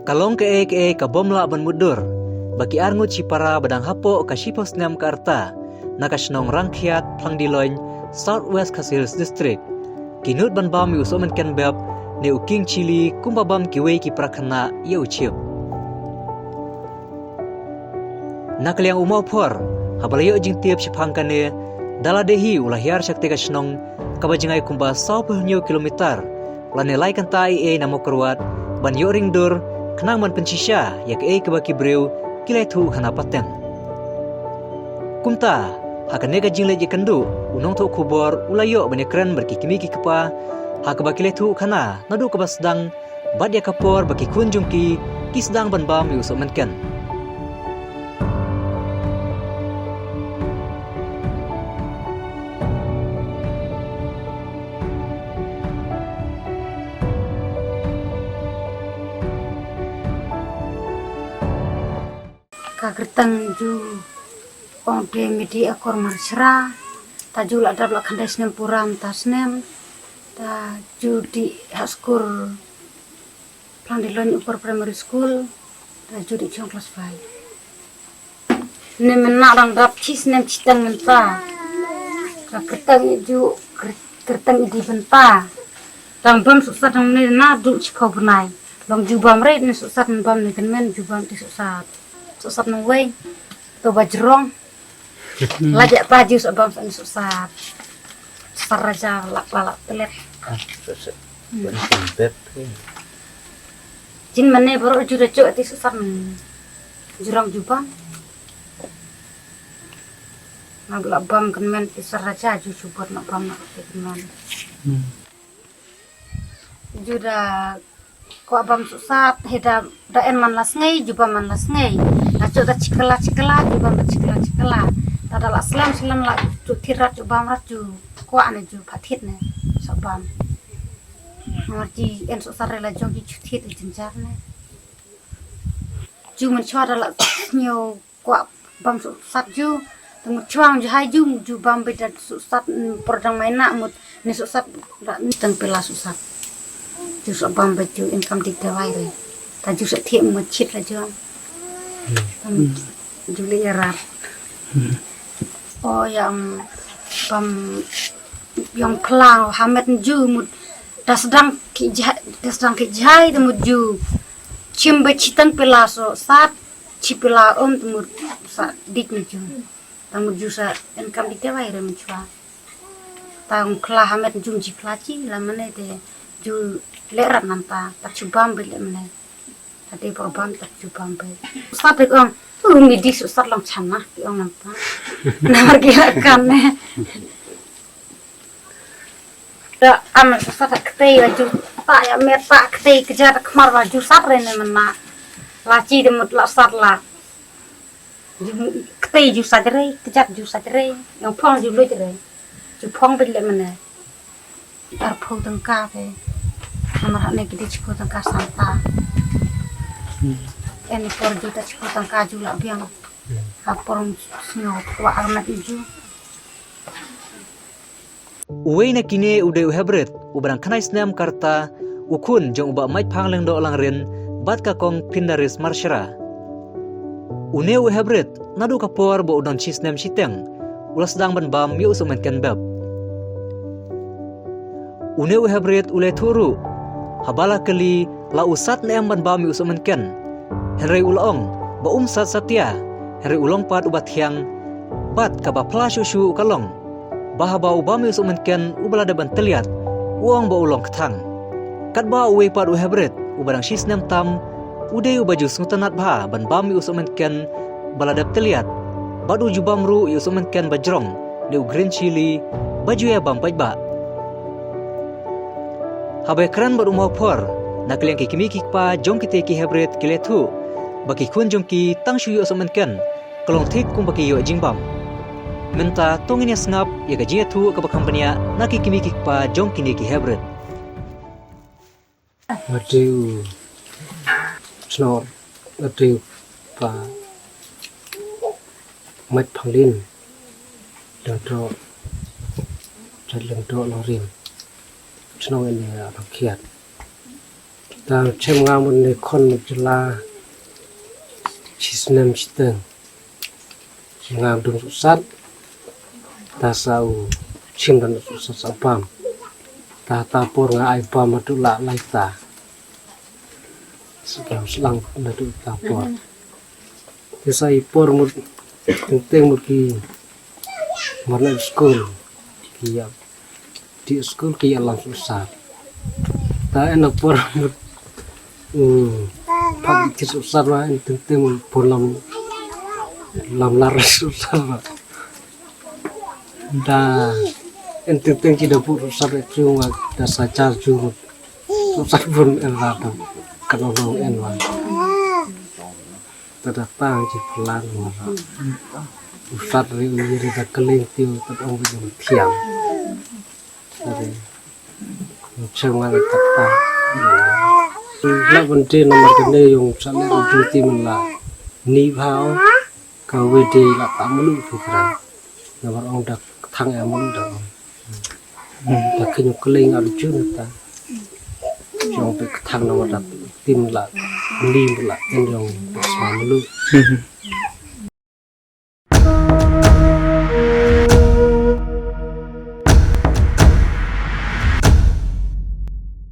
Kalong ke kabom la ban mudur. Bagi arngut cipara badang hapo ka sipos nem ka arta. Nakasnong rangkiat plang diloin Southwest Hills District. Kinut ban bam yu somen ken beb ne uking chili kumba bam kiwei ki prakana ye uchiep. Nakliang umau por habalayo jing tiap sipangkane dala dehi ulahiar syakti kasnong kabajingai kumba 10 kilometer lane lai kan tai namo kerwat ban yo ringdur kenang man pencisya yak kebaki breu kilai thu khana paten. Kumta hakane ga jingle je kendu unong tho kubor ulayo bane kren berkikimi ki kepa hakabaki le thu khana nadu kabasdang badya kapor baki kunjung ki kisdang ban bam yu so menken. Kagertang ju onde midi akor marsra ta ju la dabla khandes nem puram tasnem ta ju di haskur Plandilon upper primary school ta ju di chong class 5 nem na rang dap chis nem chitang menta kagertang ju kertang di benta tang bam susat nang ne na du chikau benai long ju bam re ne susat bam ne kan men ju bam ti susat susat nang wei to bajrong lajak baju sebab susah saraja lak telet jin mane baru juda cok ti susah jurang jubang nagla bam kemen ti saraja ju subot nak bam nak kemen juda ko bam susah heda daen man las ngai juba man las ngai aco ta cikela juba cikela tada la selam la tu tirat ju bam rat ju ko ane ju pathit ne sabam marji en so sarela jogi chuthit jinjar ne ju man chwa la nyo ko bam so sat ju temu chuang ju hai ju bam beda so sat prodang maina mut ne so sat la teng pela so sat ju so bam baju income dik dawai re ta ju se thiam mut chit la ju Juli erat. Oh yang kelang hamet ju mud dasdang ki jai mud ju cimbe citan pelaso sat cipela mud sa dik ju tamu ju sa enkam dik tewai re menchua tang kelah hamet ju jiklaci lamane te ju lerat nanta tak cubam bele mene tadi program tak cubam bele sat ong midi susah long chana ki ong nanta namar kira kan ne da amal susah tak tei laju tak ya meta tei kejar kemar laju sat rene mena laci demut la sat la tei ju sajre kejar ju sajre yang phong ju lu jre ju phong bele mena ar phau tangka te namar ne kidi chko tangka santa ini por juta chiko tangka ju la biang kapor sno wa arna ju uwe na kine ude uhebret ubrang kanai snam karta ukun jong uba mai phangleng do langren bat ka kong pindaris marshara une uhebret nadu kapor bo udon chisnem chiteng ulas dang ban bam yu sumen ken bab une uhebret ule thuru habala kali la usat nem ban bam yu sumen ken Henry ulong ba sat satya Henry ulong pat ubat hyang bat ka ba pla shushu kalong bahaba ubami usumen ken ubala de ban teliat uang ba ulong kthang kat ba uwe pat u hebret ubarang shisnem tam ude ubaju snutanat ba ban bami usumen ken balada teliat badu jubamru usumen ken bajrong de green chili baju ya bam ba habe kran ba umau por nakliang kikimi kikpa jong kite ki hebret kilethu baki kun jongki tang shuyo somen ken kalong thik kum baki yo jingbam menta tongin ya sngap ya gaji thu ka company naki kimi kikpa jongki ne ki hebret Atiu snor atiu pa mat phanglin dentro lorin snor ini rakyat ta chem nga mun ne khon mu chla chisnem chiteng nga dung sat ta sau chim dan sat sapam ta por nga ai pa ma tu la lai ta sekarang selang na tu ta por te sai por mu teng mu ki mana school ki ya di school ki ya langsung sat ta enak por mu pag ki sat wa teng por lam laras sat da teng ki da por sat tu wa da sa char chu sat pun en la ta kan orang en wa tada tang ci pelan wa usat ri uri da keling tiu tat ong bi thiam jadi cuma kata la bonte nomor kene yung sale ru ti mun la ni phao ka we de la ta mulu fitra nomor ong da thang em mulu da ta kinyo keling ar chu ta trong bị thằng nào đặt tim lại lim lại tên dòng xóa luôn